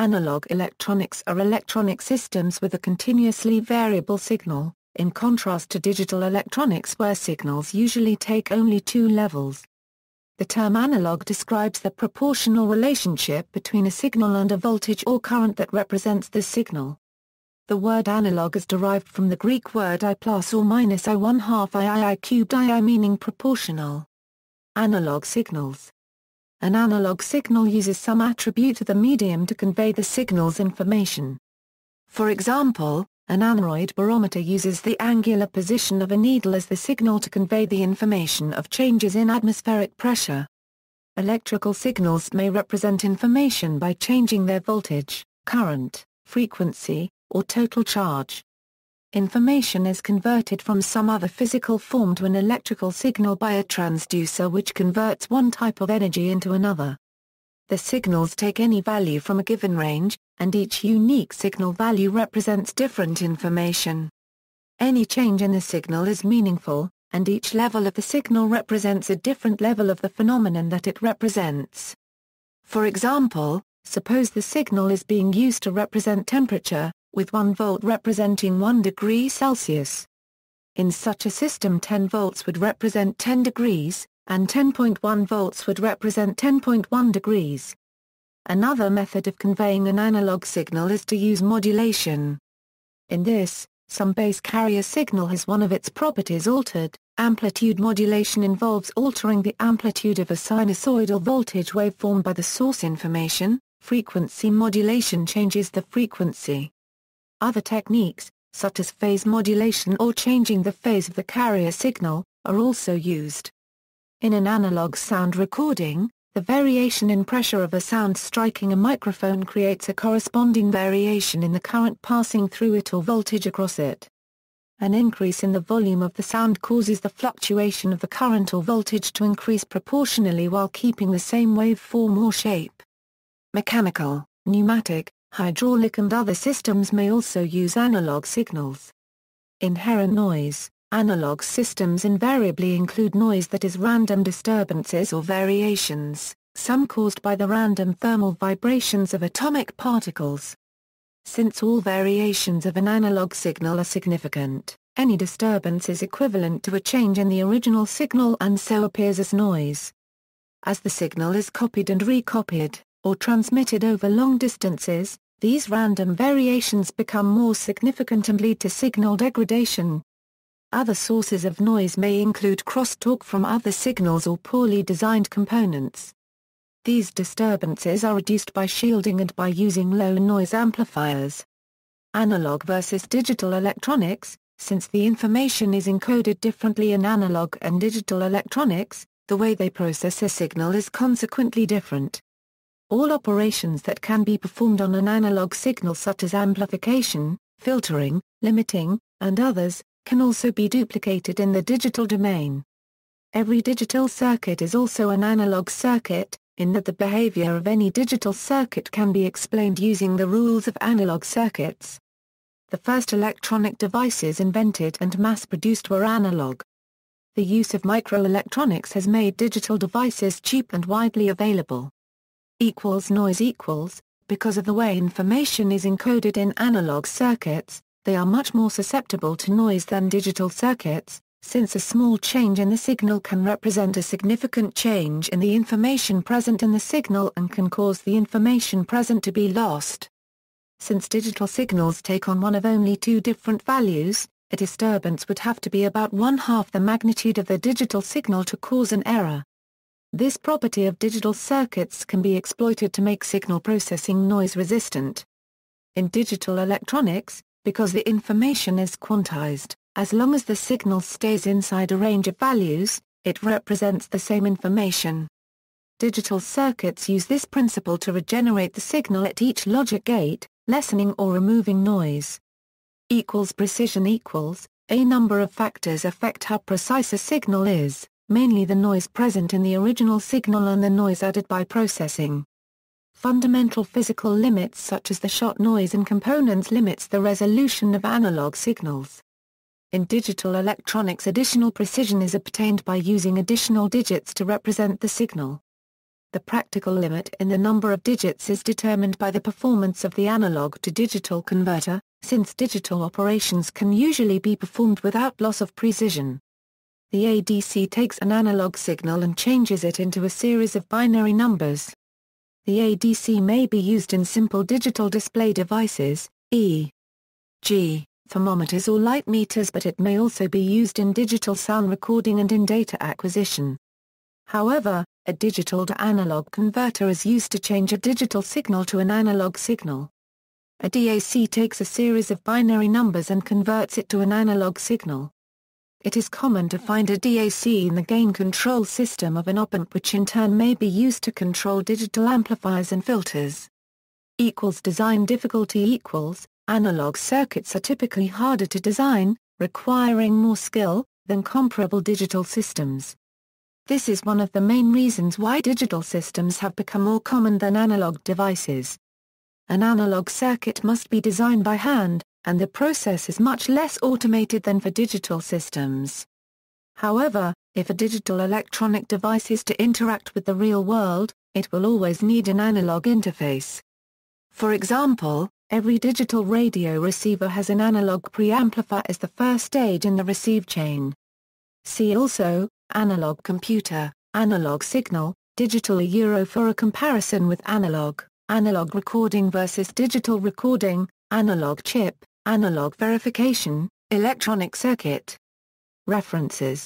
Analog electronics are electronic systems with a continuously variable signal, in contrast to digital electronics where signals usually take only two levels. The term analog describes the proportional relationship between a signal and a voltage or current that represents the signal. The word analog is derived from the Greek word I plus or minus I 1/2 I cubed I meaning proportional. Analog signals. An analog signal uses some attribute of the medium to convey the signal's information. For example, an aneroid barometer uses the angular position of a needle as the signal to convey the information of changes in atmospheric pressure. Electrical signals may represent information by changing their voltage, current, frequency, or total charge. Information is converted from some other physical form to an electrical signal by a transducer which converts one type of energy into another. The signals take any value from a given range, and each unique signal value represents different information. Any change in the signal is meaningful, and each level of the signal represents a different level of the phenomenon that it represents. For example, suppose the signal is being used to represent temperature, with 1 volt representing 1 degree Celsius. In such a system 10 volts would represent 10 degrees, and 10.1 volts would represent 10.1 degrees. Another method of conveying an analog signal is to use modulation. In this, some base carrier signal has one of its properties altered. Amplitude modulation involves altering the amplitude of a sinusoidal voltage waveform by the source information. Frequency modulation changes the frequency. Other techniques, such as phase modulation or changing the phase of the carrier signal, are also used. In an analog sound recording, the variation in pressure of a sound striking a microphone creates a corresponding variation in the current passing through it or voltage across it. An increase in the volume of the sound causes the fluctuation of the current or voltage to increase proportionally while keeping the same waveform or shape. Mechanical, pneumatic, hydraulic and other systems may also use analog signals. Inherent noise. Analog systems invariably include noise that is random disturbances or variations, some caused by the random thermal vibrations of atomic particles. Since all variations of an analog signal are significant, any disturbance is equivalent to a change in the original signal and so appears as noise. As the signal is copied and recopied, or transmitted over long distances, these random variations become more significant and lead to signal degradation. Other sources of noise may include crosstalk from other signals or poorly designed components. These disturbances are reduced by shielding and by using low-noise amplifiers. Analog versus digital electronics. Since the information is encoded differently in analog and digital electronics, the way they process a signal is consequently different. All operations that can be performed on an analog signal such as amplification, filtering, limiting, and others, can also be duplicated in the digital domain. Every digital circuit is also an analog circuit, in that the behavior of any digital circuit can be explained using the rules of analog circuits. The first electronic devices invented and mass-produced were analog. The use of microelectronics has made digital devices cheap and widely available. Noise equals, because of the way information is encoded in analog circuits, they are much more susceptible to noise than digital circuits, since a small change in the signal can represent a significant change in the information present in the signal and can cause the information present to be lost. Since digital signals take on one of only two different values, a disturbance would have to be about 1/2 the magnitude of the digital signal to cause an error. This property of digital circuits can be exploited to make signal processing noise-resistant. In digital electronics, because the information is quantized, as long as the signal stays inside a range of values, it represents the same information. Digital circuits use this principle to regenerate the signal at each logic gate, lessening or removing noise. Precision equals, a number of factors affect how precise a signal is, mainly the noise present in the original signal and the noise added by processing. Fundamental physical limits such as the shot noise in components limits the resolution of analog signals. In digital electronics, additional precision is obtained by using additional digits to represent the signal. the practical limit in the number of digits is determined by the performance of the analog-to-digital converter, since digital operations can usually be performed without loss of precision. The ADC takes an analog signal and changes it into a series of binary numbers. The ADC may be used in simple digital display devices, e.g., thermometers or light meters, but it may also be used in digital sound recording and in data acquisition. However, a digital-to-analog converter is used to change a digital signal to an analog signal. A DAC takes a series of binary numbers and converts it to an analog signal. It is common to find a DAC in the gain control system of an op-amp, which in turn may be used to control digital amplifiers and filters. Design difficulty analog circuits are typically harder to design, requiring more skill, than comparable digital systems. This is one of the main reasons why digital systems have become more common than analog devices. An analog circuit must be designed by hand, and the process is much less automated than for digital systems. However, if a digital electronic device is to interact with the real world, it will always need an analog interface. For example, every digital radio receiver has an analog preamplifier as the first stage in the receive chain. See also, analog computer, analog signal, digital euro for a comparison with analog recording versus digital recording, analog chip, analog verification, electronic circuit. References